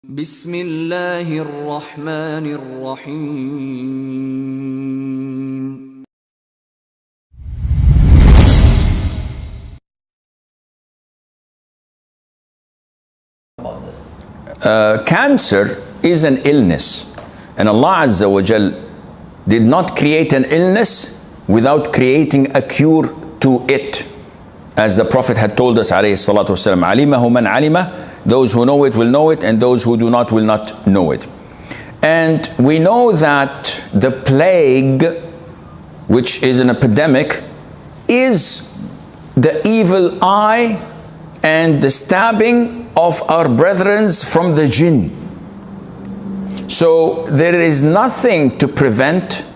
بسم الله الرحمن الرحيم. Cancer is an illness, and Allah Azza wa Jal did not create an illness without creating a cure to it, as the Prophet had told us, alayhi salatu wasalam, alimahu man alima, those who know it will know it, and those who do not will not know it. And we know that the plague, which is an epidemic, is the evil eye and the stabbing of our brethren from the jinn. So there is nothing to prevent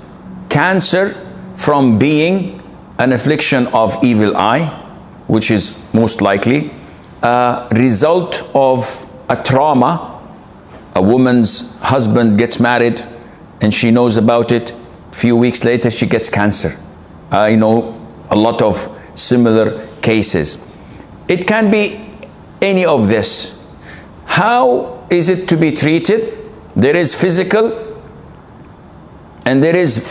cancer from being an affliction of evil eye, which is most likely a result of a trauma. A woman's husband gets married and she knows about it. A few weeks later she gets cancer. I know a lot of similar cases. It can be any of this. How is it to be treated? There is physical and there is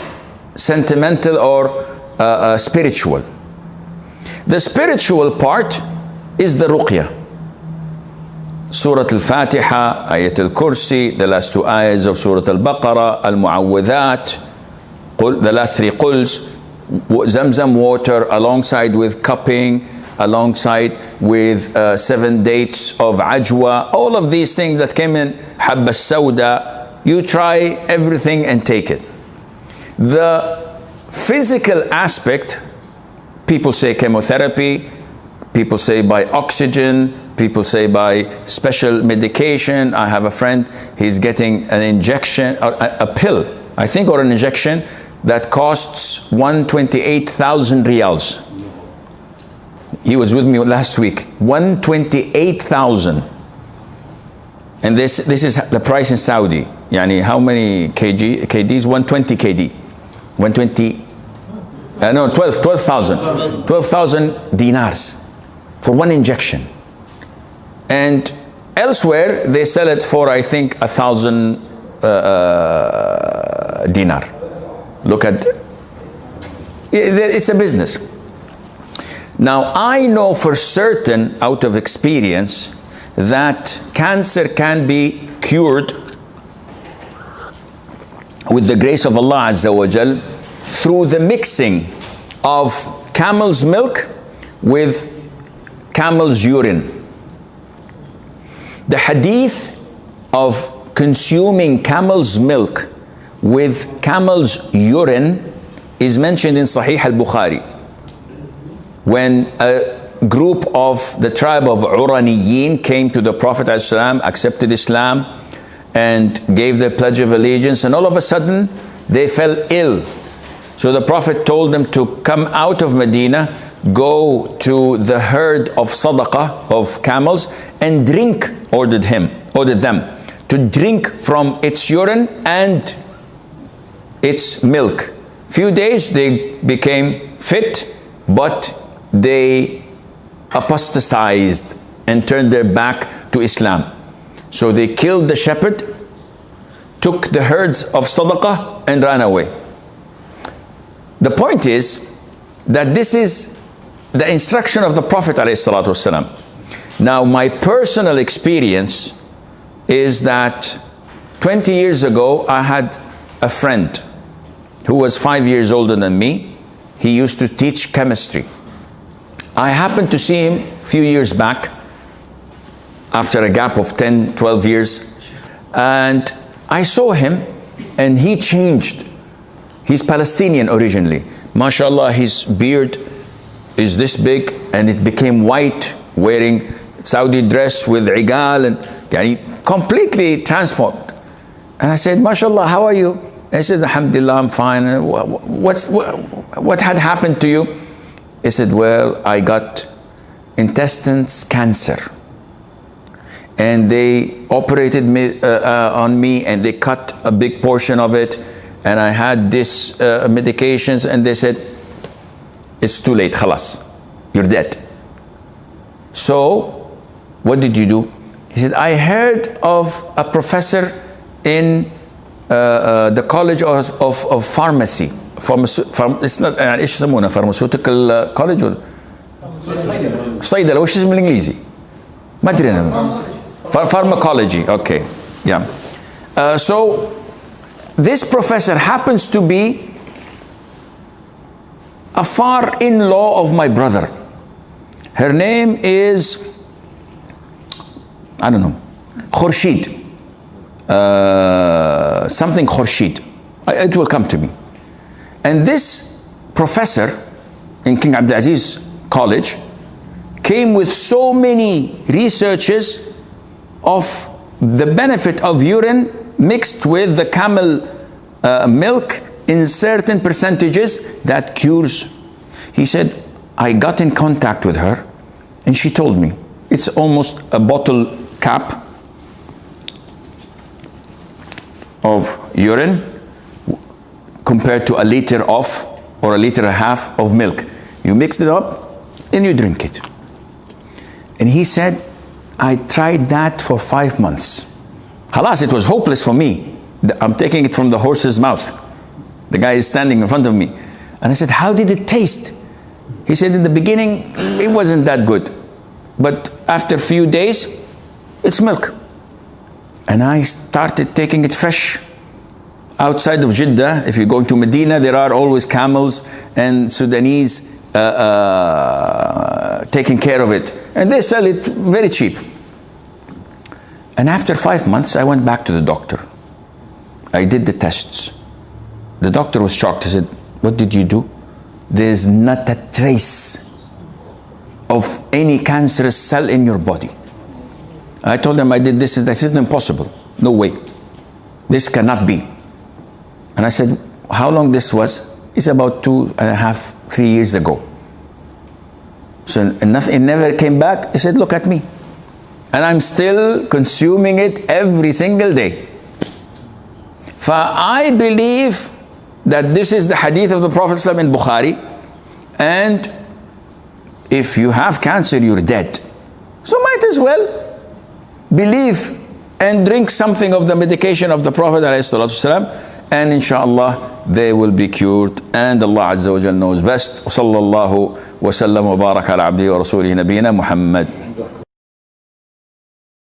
sentimental or spiritual. The spiritual part is the ruqya. Surah Al-Fatiha, Ayat Al-Kursi, the last two ayahs of Surah Al-Baqarah, Al-Mu'awwadhat, the last three quls, Zamzam water alongside with cupping, alongside with 7 dates of ajwa, all of these things that came in Habba Sauda. You try everything and take it. The physical aspect, people say chemotherapy, people say by oxygen, people say by special medication. I have a friend, he's getting an injection, or a pill, I think, or an injection that costs 128,000 riyals. He was with me last week. 128,000. And this is the price in Saudi. Yani how many kgs? 120 kd. 120, no, 12,000. 12,000 dinars for one injection. And elsewhere they sell it for, I think, 1,000 dinar. Look at, it's a business. Now, I know for certain, out of experience, that cancer can be cured with the grace of Allah Azza wa Jal through the mixing of camel's milk with camel's urine. The hadith of consuming camel's milk with camel's urine is mentioned in Sahih al-Bukhari. When a group of the tribe of Uraniyin came to the Prophet ﷺ, accepted Islam and gave their pledge of allegiance, and all of a sudden they fell ill. So the Prophet told them to come out of Medina, go to the herd of sadaqah, of camels, and drink, ordered them to drink from its urine and its milk. Few days they became fit, but they apostatized and turned their back to Islam. So they killed the shepherd, took the herds of sadaqah and ran away. The point is that this is the instruction of the Prophet ﷺ. Now, my personal experience is that 20 years ago I had a friend who was 5 years older than me. He used to teach chemistry. I happened to see him a few years back after a gap of 10, 12 years, and I saw him and he changed. He's Palestinian originally. MashaAllah, his beard is this big and it became white, wearing Saudi dress with igal, and completely transformed. And I said, MashaAllah, how are you? And he said, Alhamdulillah, I'm fine. What had happened to you? He said, well, I got intestines cancer. And they operated on me and they cut a big portion of it. And I had this medications, and they said, it's too late, khalas, you're dead. So, what did you do? He said, I heard of a professor in the College of Pharmacy. It's not ايش يسمونه pharmaceutical college ولا صيدلة وش اسمه بالانجليزي؟ ما ادري انا. Pharmacology. Okay. Yeah. So this professor happens to be a far-in-law of my brother. Her name is, I don't know, Khurshid. Something Khurshid. It will come to me. And this professor in King Abdulaziz College came with so many researches of the benefit of urine mixed with the camel milk in certain percentages that cures. He said, I got in contact with her and she told me it's almost a bottle cap of urine compared to a liter of, or a liter and a half of milk. You mix it up and you drink it. And he said, I tried that for 5 months. Khalas, it was hopeless for me. I'm taking it from the horse's mouth. The guy is standing in front of me. And I said, how did it taste? He said, in the beginning, it wasn't that good. But after a few days, it's milk. And I started taking it fresh. Outside of Jeddah, if you're going to Medina, there are always camels and Sudanese taking care of it. And they sell it very cheap. And after 5 months, I went back to the doctor. I did the tests. The doctor was shocked. He said, what did you do? There's not a trace of any cancerous cell in your body. I told him I did this. This is impossible. No way. This cannot be. And I said, how long this was? It's about 2.5, 3 years ago. So it never came back. He said, look at me. And I'm still consuming it every single day. I believe that this is the hadith of the Prophet ﷺ in Bukhari. And if you have cancer, you're dead. So might as well believe and drink something of the medication of the Prophet ﷺ, and inshallah they will be cured. And Allah Azza wa Jal knows best. Sallallahu wa sallam wa baraka ala abdihi wa rasulihi nabiyina Muhammad.